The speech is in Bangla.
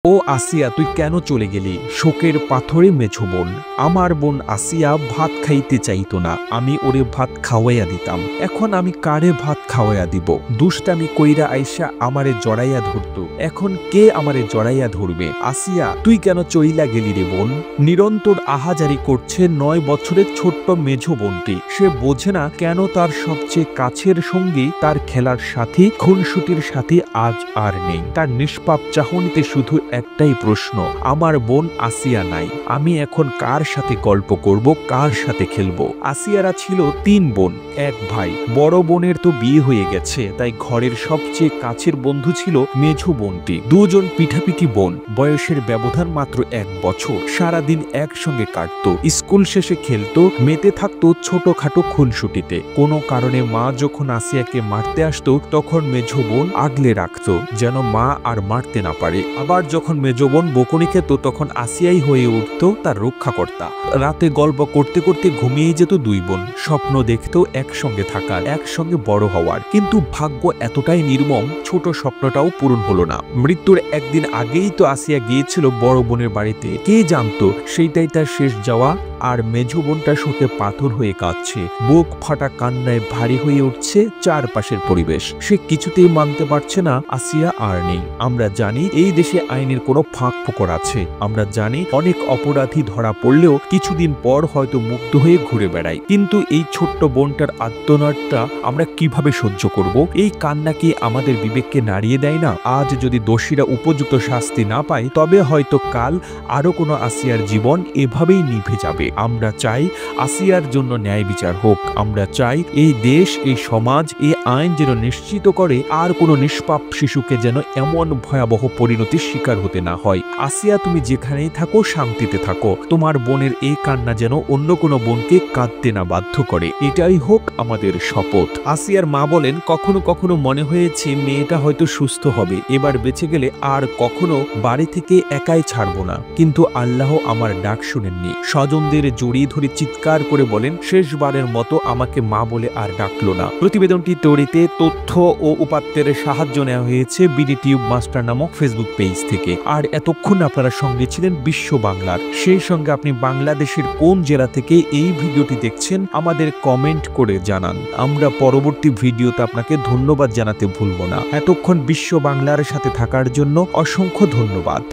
ও আসিয়া, তুই কেন চলে গেলি? শোকের পাথরে মেছো বোন। আমার বোন আসিয়া ভাত খাইতে চাইতো না, আমি ওরে ভাত খাওয়াইয়া দিতাম। এখন আমি কারে ভাত খাওয়াইয়া দিব? দুষ্টামি কইরা আইসা আমারে জড়াইয়া ধরতো, এখন কে আমারে জড়াইয়া ধরবে? আসিয়া, তুই কেন চইলা গেলি রে বোন? নিরন্তর আহাজারি করছে 9 বছরের ছোট্ট মেঝো বোনটি। সে বোঝে না কেন তার সবচেয়ে কাছের সঙ্গী, তার খেলার সাথী, খুনসুটির সাথী আজ আর নেই। তার নিষ্পাপ চাহনিতে শুধু একটাই প্রশ্ন, আমার বোন আসিয়া নাই, আমি এখন কার সাথে গল্প করব, কার সাথে খেলবো? আসিয়ারা ছিল 3 বোন, 1 ভাই। বড় বোনের তো বিয়ে হয়ে গেছে, তাই ঘরের সবচেয়ে কাছের বন্ধু ছিল মেঝো বোনটি। দুজন পিঠাপিঠি বোন, বয়সের ব্যবধান মাত্র 1 বছর। সারাদিন একসঙ্গে কাটতো, স্কুল শেষে খেলতো, মেতে থাকতো ছোটখাটো খুনসুটিতে। কোনো কারণে মা যখন আসিয়াকে মারতে আসতো, তখন মেঝো বোন আগলে রাখতো যেন মা আর মারতে না পারে। আবার যখন মেজো বোন বকুনি খেত, তখন আসিয়াই হয়ে উঠত তার রক্ষাকর্তা। রাতে গল্প করতে করতে ঘুমিয়ে যেত 2 বোন। স্বপ্ন দেখতো একসঙ্গে থাকার, একসঙ্গে বড় হওয়ার। কিন্তু ভাগ্য এতটাই নির্মম, ছোট স্বপ্নটাও পূরণ হলো না। মৃত্যুর একদিন আগেই তো আসিয়া গিয়েছিল বড় বোনের বাড়িতে। কে জানতো সেইটাই তার শেষ যাওয়া। আর মেঝো বোনটা শোকে পাথর হয়ে কাঁদছে, বুক ফাটা কান্নায় ভারী হয়ে উঠছে চারপাশের পরিবেশ। সে কিছুতেই মানতে পারছে না আসিয়া আর নেই। আমরা জানি এই দেশে আইনের কোনো ফাঁক ফোকর আছে। আমরা জানি অনেক অপরাধী ধরা পড়লেও কিছুদিন পর হয়তো মুক্ত হয়ে ঘুরে বেড়ায়। কিন্তু এই ছোট্ট বোনটার আর্তনাদটা আমরা কিভাবে সহ্য করব? এই কান্না কি আমাদের বিবেককে নাড়িয়ে দেয় না? আজ যদি দোষীরা উপযুক্ত শাস্তি না পায়, তবে হয়তো কাল আরো কোনো আসিয়ার জীবন এভাবেই নিভে যাবে। আমরা চাই আসিয়ার জন্য ন্যায় বিচার হোক। আমরা চাই এই দেশ, এই সমাজ, এই আইন যেন নিশ্চিত করে আর কোনো নিষ্পাপ শিশুকে যেন এমন ভয়াবহ পরিণতির শিকার হতে না হয়। আসিয়া, তুমি যেখানেই থাকো শান্তিতে থাকো। তোমার বোনের এই কান্না যেন অন্য কোনো বোনকে কাঁদতে না বাধ্য করে। এটাই হোক আমাদের শপথ। আসিয়ার মা বলেন, কখনো কখনো মনে হয়েছে মেয়েটা হয়তো সুস্থ হবে, এবার বেঁচে গেলে আর কখনো বাড়ি থেকে একাই ছাড়বো না। কিন্তু আল্লাহ আমার ডাক শুনেননি। স্বজনদের জড়িয়ে ধরে চিৎকার করে বলেন, শেষবারের মতো আমাকে মা বলে আর ডাকলো না। প্রতিবেদনটি তৈরিতে তথ্য ও উপাত্তের সাহায্য নেওয়া হয়েছে বিডি টিউব মাস্টার নামক ফেসবুক পেজ থেকে। আর এতক্ষণ আপনারা সঙ্গে ছিলেন বিশ্ব বাংলার। সেই সঙ্গে আপনি বাংলাদেশের কোন জেলা থেকে এই ভিডিওটি দেখছেন আমাদের কমেন্ট করে জানান। আমরা পরবর্তী ভিডিওতে আপনাকে ধন্যবাদ জানাতে ভুলব না। এতক্ষণ বিশ্ব বাংলার সাথে থাকার জন্য অসংখ্য ধন্যবাদ।